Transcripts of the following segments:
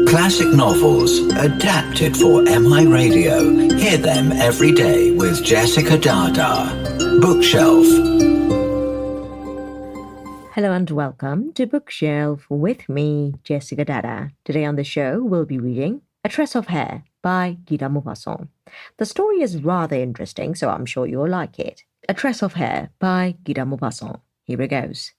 Classic novels adapted for MIRadio. Hear them every day with Jessica Dada. Bookshelf. Hello and welcome to Bookshelf with me, Jessica Dada. Today on the show, we'll be reading A Tress of Hair by Maupassant. The story is rather interesting, so I'm sure you'll like it. A Tress of Hair by Maupassant. Here it goes.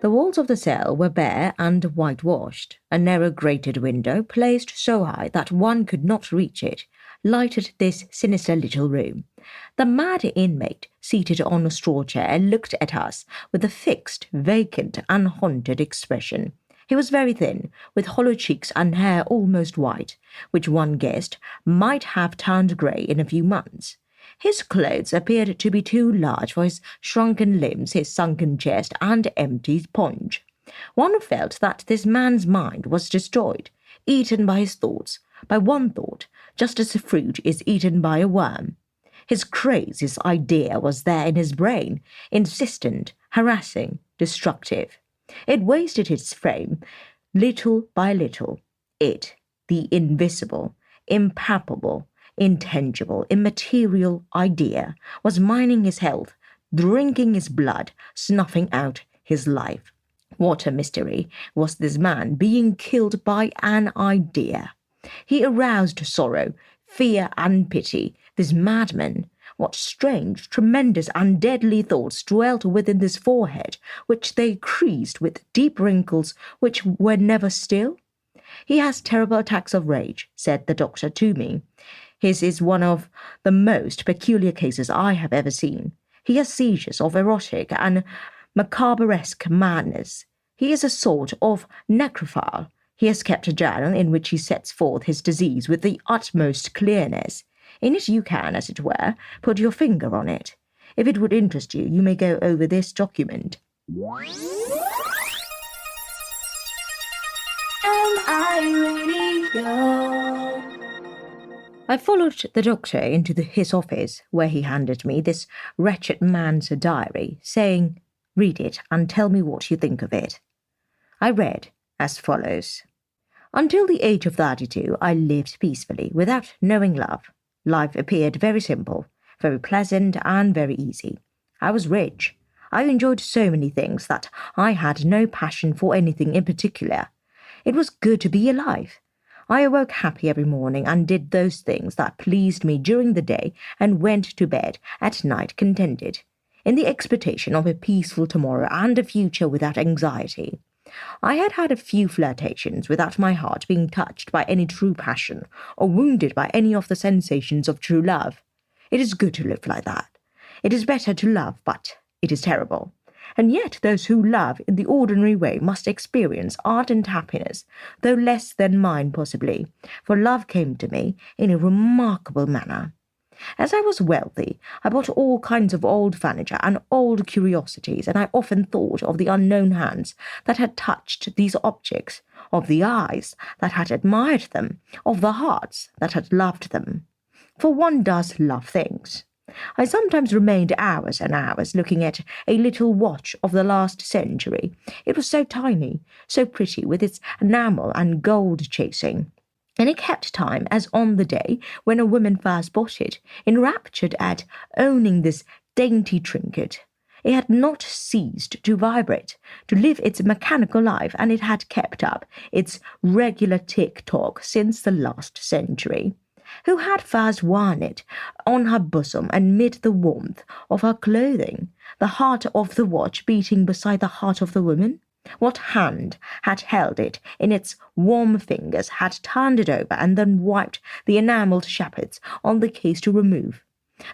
The walls of the cell were bare and whitewashed. A narrow grated window, placed so high that one could not reach it, lighted this sinister little room. The mad inmate, seated on a straw chair, looked at us with a fixed, vacant, and haunted expression. He was very thin, with hollow cheeks and hair almost white, which one guessed might have turned grey in a few months. His clothes appeared to be too large for his shrunken limbs, his sunken chest, and empty paunch. One felt that this man's mind was destroyed, eaten by his thoughts, by one thought, just as a fruit is eaten by a worm. His craziest idea was there in his brain, insistent, harassing, destructive. It wasted his frame, little by little. It, the invisible, impalpable, intangible, immaterial idea, was mining his health, drinking his blood, snuffing out his life. What a mystery was this man being killed by an idea. He aroused sorrow, fear, and pity, this madman. What strange, tremendous, and deadly thoughts dwelt within this forehead, which they creased with deep wrinkles which were never still? He has terrible attacks of rage, said the doctor to me. His is one of the most peculiar cases I have ever seen. He has seizures of erotic and macabre-esque madness. He is a sort of necrophile. He has kept a journal in which he sets forth his disease with the utmost clearness. In it you can, as it were, put your finger on it. If it would interest you, you may go over this document. MIRadio. I followed the doctor into his office, where he handed me this wretched man's diary, saying, "Read it and tell me what you think of it." I read as follows. Until the age of 32, I lived peacefully, without knowing love. Life appeared very simple, very pleasant, and very easy. I was rich. I enjoyed so many things that I had no passion for anything in particular. It was good to be alive. I awoke happy every morning and did those things that pleased me during the day and went to bed at night contented, in the expectation of a peaceful tomorrow and a future without anxiety. I had had a few flirtations without my heart being touched by any true passion or wounded by any of the sensations of true love. It is good to live like that. It is better to love, but it is terrible. And yet those who love in the ordinary way must experience ardent happiness, though less than mine possibly, for love came to me in a remarkable manner. As I was wealthy, I bought all kinds of old furniture and old curiosities, and I often thought of the unknown hands that had touched these objects, of the eyes that had admired them, of the hearts that had loved them. For one does love things. I sometimes remained hours and hours looking at a little watch of the last century. It was so tiny, so pretty, with its enamel and gold chasing. And it kept time as on the day when a woman first bought it, enraptured at owning this dainty trinket. It had not ceased to vibrate, to live its mechanical life, and it had kept up its regular tick-tock since the last century. Who had first worn it on her bosom amid the warmth of her clothing, the heart of the watch beating beside the heart of the woman? What hand had held it in its warm fingers, had turned it over, and then wiped the enamelled shapers on the case to remove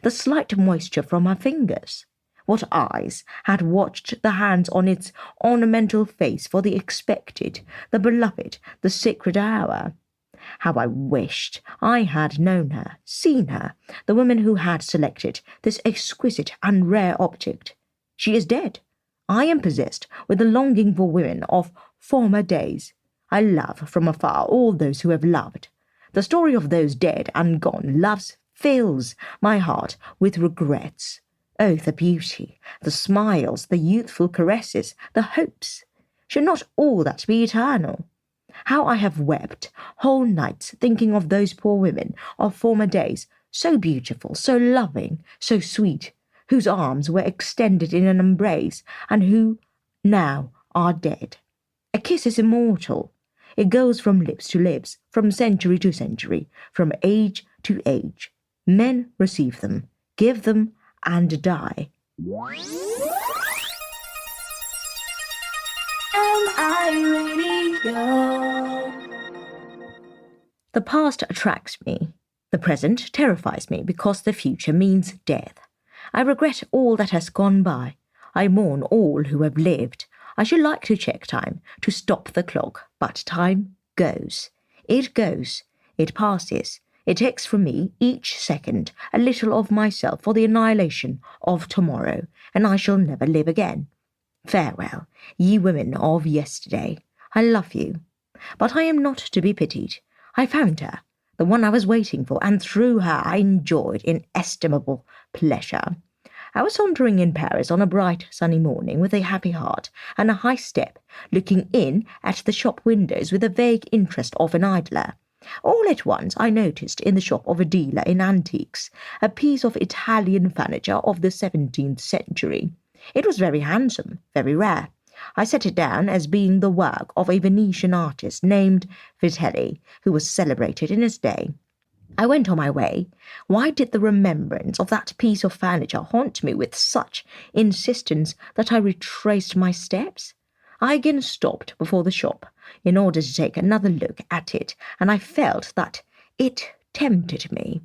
the slight moisture from her fingers? What eyes had watched the hands on its ornamental face for the expected, the beloved, the sacred hour? How I wished I had known her, seen her, the woman who had selected this exquisite and rare object. She is dead. I am possessed with the longing for women of former days. I love from afar all those who have loved. The story of those dead and gone loves fills my heart with regrets. Oh, the beauty, the smiles, the youthful caresses, the hopes. Should not all that be eternal? How I have wept whole nights thinking of those poor women of former days, so beautiful, so loving, so sweet, whose arms were extended in an embrace, and who now are dead. A kiss is immortal. It goes from lips to lips, from century to century, from age to age. Men receive them, give them, and die. MIRadio. The past attracts me. The present terrifies me because the future means death. I regret all that has gone by. I mourn all who have lived. I should like to check time, to stop the clock, but time goes. It goes. It passes. It takes from me, each second, a little of myself for the annihilation of tomorrow, and I shall never live again. Farewell, ye women of yesterday. I love you. But I am not to be pitied. I found her, the one I was waiting for, and through her I enjoyed inestimable pleasure. I was sauntering in Paris on a bright sunny morning with a happy heart and a high step, looking in at the shop windows with the vague interest of an idler. All at once I noticed in the shop of a dealer in antiques a piece of Italian furniture of the 17th century. It was very handsome, very rare. I set it down as being the work of a Venetian artist named Vitelli, who was celebrated in his day. I went on my way. Why did the remembrance of that piece of furniture haunt me with such insistence that I retraced my steps? I again stopped before the shop in order to take another look at it, and I felt that it tempted me.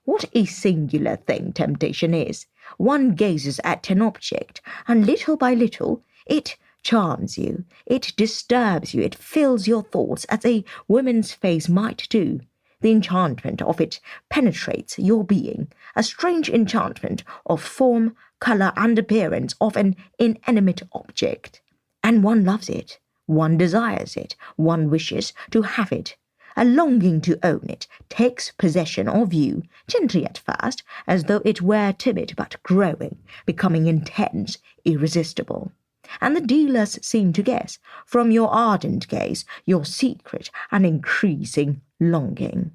What a singular thing temptation is! One gazes at an object, and little by little it charms you, it disturbs you, it fills your thoughts as a woman's face might do. The enchantment of it penetrates your being, a strange enchantment of form, colour, and appearance of an inanimate object. And one loves it, one desires it, one wishes to have it. A longing to own it takes possession of you, gently at first, as though it were timid, but growing, becoming intense, irresistible. And the dealers seem to guess, from your ardent gaze, your secret and increasing longing.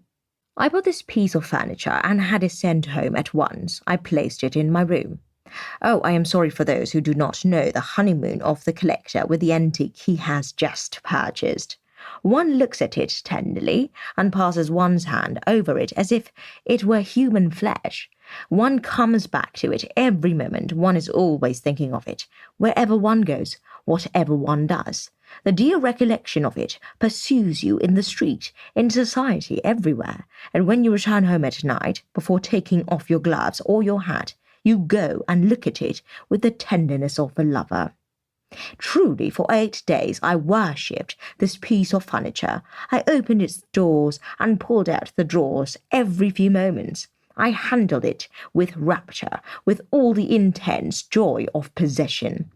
I bought this piece of furniture and had it sent home at once. I placed it in my room. Oh, I am sorry for those who do not know the honeymoon of the collector with the antique he has just purchased. One looks at it tenderly and passes one's hand over it as if it were human flesh. One comes back to it every moment. One is always thinking of it, wherever one goes, whatever one does. The dear recollection of it pursues you in the street, in society, everywhere, and when you return home at night, before taking off your gloves or your hat, you go and look at it with the tenderness of a lover. Truly, for 8 days I worshipped this piece of furniture. I opened its doors and pulled out the drawers every few moments. I handled it with rapture, with all the intense joy of possession.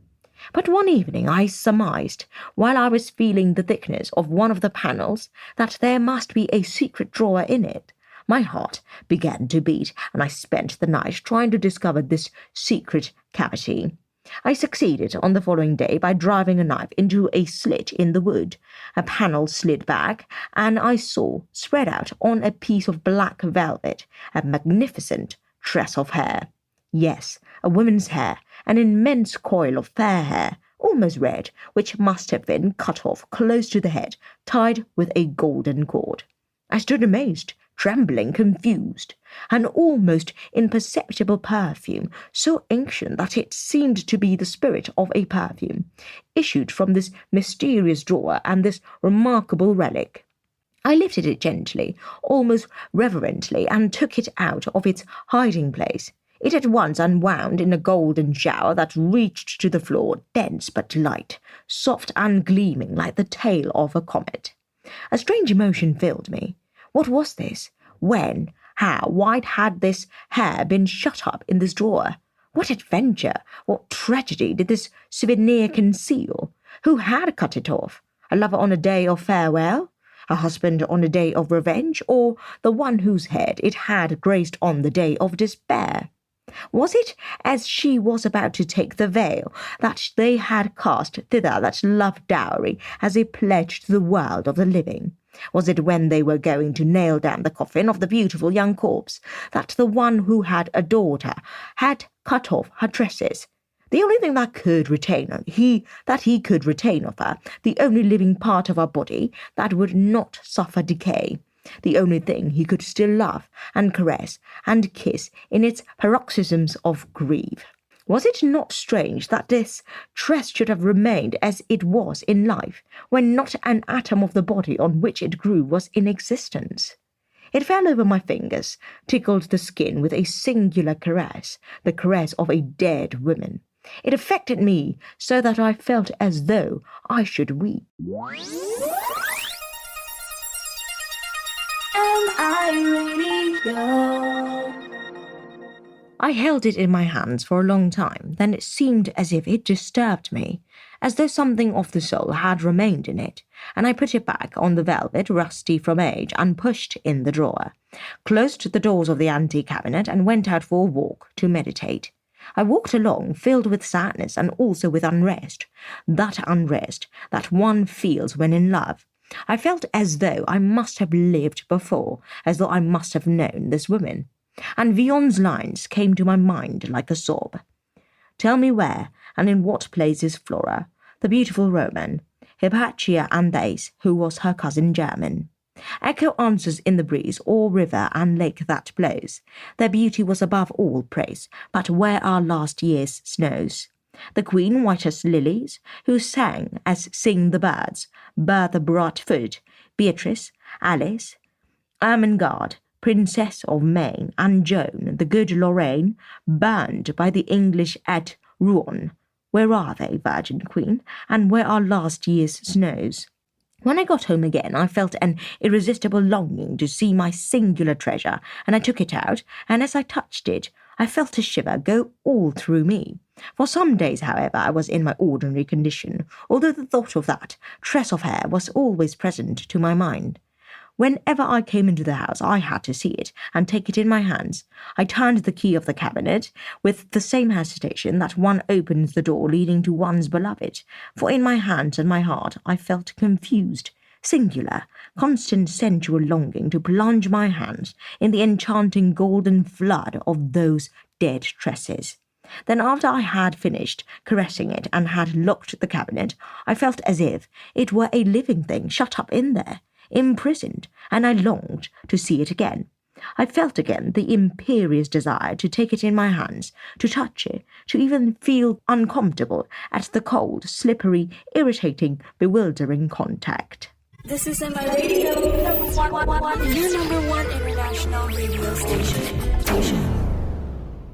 But one evening I surmised, while I was feeling the thickness of one of the panels, that there must be a secret drawer in it. My heart began to beat, and I spent the night trying to discover this secret cavity. I succeeded on the following day by driving a knife into a slit in the wood. A panel slid back, and I saw, spread out on a piece of black velvet, a magnificent tress of hair. Yes, a woman's hair, an immense coil of fair hair, almost red, which must have been cut off close to the head, tied with a golden cord. I stood amazed, trembling, confused. An almost imperceptible perfume, so ancient that it seemed to be the spirit of a perfume, issued from this mysterious drawer and this remarkable relic. I lifted it gently, almost reverently, and took it out of its hiding place. It at once unwound in a golden shower that reached to the floor, dense but light, soft and gleaming like the tail of a comet. A strange emotion filled me. What was this? When? How? Why had this hair been shut up in this drawer? What adventure, what tragedy did this souvenir conceal? Who had cut it off? A lover on a day of farewell? A husband on a day of revenge? Or the one whose head it had graced on the day of despair? Was it as she was about to take the veil that they had cast thither that love dowry as a pledge to the world of the living? Was it when they were going to nail down the coffin of the beautiful young corpse that the one who had adored her had cut off her tresses? The only thing that he could retain of her, the only living part of her body that would not suffer decay, the only thing he could still love and caress and kiss in its paroxysms of grief. Was it not strange that this tress should have remained as it was in life, when not an atom of the body on which it grew was in existence? It fell over my fingers, tickled the skin with a singular caress, the caress of a dead woman. It affected me so that I felt as though I should weep. MIRadio. I held it in my hands for a long time, then it seemed as if it disturbed me, as though something of the soul had remained in it, and I put it back on the velvet, rusty from age, and pushed in the drawer, closed the doors of the antique-cabinet, and went out for a walk to meditate. I walked along, filled with sadness and also with unrest that one feels when in love. I felt as though I must have lived before, as though I must have known this woman. And Villon's lines came to my mind like a sob. Tell me where and in what place is Flora, the beautiful Roman, Hypatia and Thais, who was her cousin German. Echo answers in the breeze, or river and lake that blows. Their beauty was above all praise, but where are last year's snows? The queen white as lilies, who sang as sing the birds, Bertha Bradford, Beatrice, Alice, Ermengarde, Princess of Maine, and Joan, the good Lorraine, burned by the English at Rouen. Where are they, Virgin Queen, and where are last year's snows? When I got home again, I felt an irresistible longing to see my singular treasure, and I took it out, and as I touched it, I felt a shiver go all through me. For some days, however, I was in my ordinary condition, although the thought of that tress of hair was always present to my mind. Whenever I came into the house, I had to see it and take it in my hands. I turned the key of the cabinet with the same hesitation that one opens the door leading to one's beloved, for in my hands and my heart I felt confused, singular, constant sensual longing to plunge my hands in the enchanting golden flood of those dead tresses. Then after I had finished caressing it and had locked the cabinet, I felt as if it were a living thing shut up in there, imprisoned, and I longed to see it again. I felt again the imperious desire to take it in my hands, to touch it, to even feel uncomfortable at the cold, slippery, irritating, bewildering contact. This is MIRadio, your number one international radio station.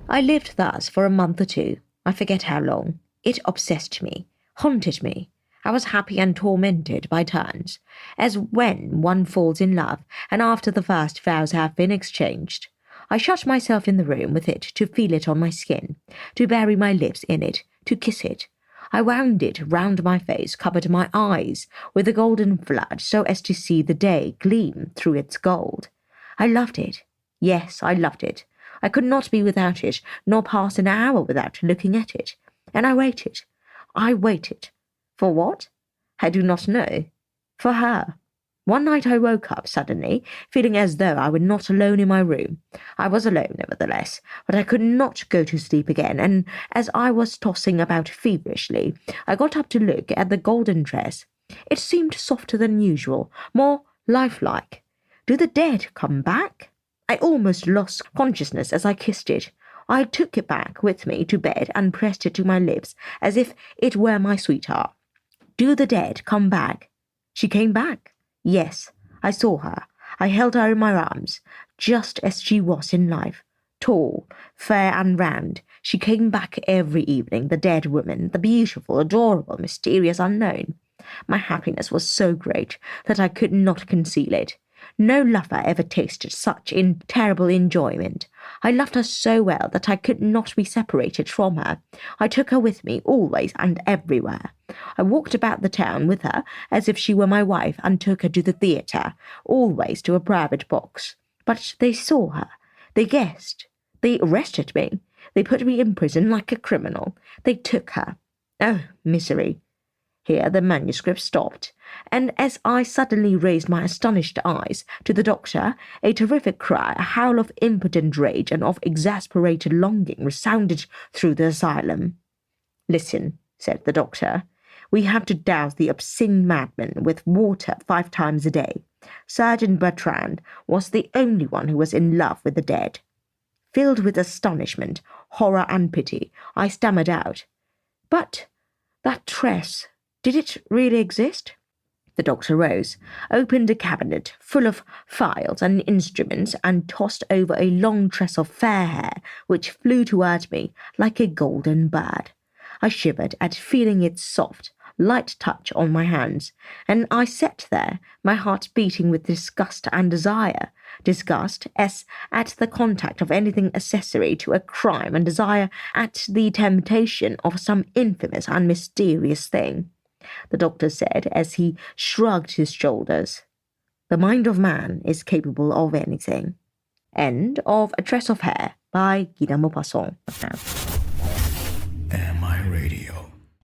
I lived thus for a month or two. I forget how long. It obsessed me, haunted me. I was happy and tormented by turns, as when one falls in love, and after the first vows have been exchanged. I shut myself in the room with it to feel it on my skin, to bury my lips in it, to kiss it. I wound it round my face, covered my eyes with a golden flood, so as to see the day gleam through its gold. I loved it. Yes, I loved it. I could not be without it, nor pass an hour without looking at it. And I waited. I waited. For what? I do not know. For her. One night I woke up suddenly, feeling as though I were not alone in my room. I was alone, nevertheless, but I could not go to sleep again, and as I was tossing about feverishly, I got up to look at the golden tress. It seemed softer than usual, more lifelike. Do the dead come back? I almost lost consciousness as I kissed it. I took it back with me to bed and pressed it to my lips as if it were my sweetheart. Do the dead come back? She came back. Yes, I saw her. I held her in my arms, just as she was in life. Tall, fair and round, she came back every evening, the dead woman, the beautiful, adorable, mysterious unknown. My happiness was so great that I could not conceal it. No lover ever tasted such terrible enjoyment. I loved her so well that I could not be separated from her. I took her with me always and everywhere. I walked about the town with her as if she were my wife, and took her to the theatre, always to a private box. But they saw her. They guessed. They arrested me. They put me in prison like a criminal. They took her. Oh, misery. Here the manuscript stopped, and as I suddenly raised my astonished eyes to the doctor, a terrific cry, a howl of impotent rage and of exasperated longing resounded through the asylum. "Listen," said the doctor. "We have to douse the obscene madman with water 5 times a day. Sergeant Bertrand was the only one who was in love with the dead." Filled with astonishment, horror, and pity, I stammered out, "But that Tress, did it really exist?" The doctor rose, opened a cabinet full of files and instruments, and tossed over a long tress of fair hair, which flew toward me like a golden bird. I shivered at feeling its soft, light touch on my hands, and I sat there, my heart beating with disgust and desire. Disgust as at the contact of anything accessory to a crime, and desire at the temptation of some infamous and mysterious thing. The doctor said as he shrugged his shoulders, "The mind of man is capable of anything." End of A Tress of Hair by Maupassant.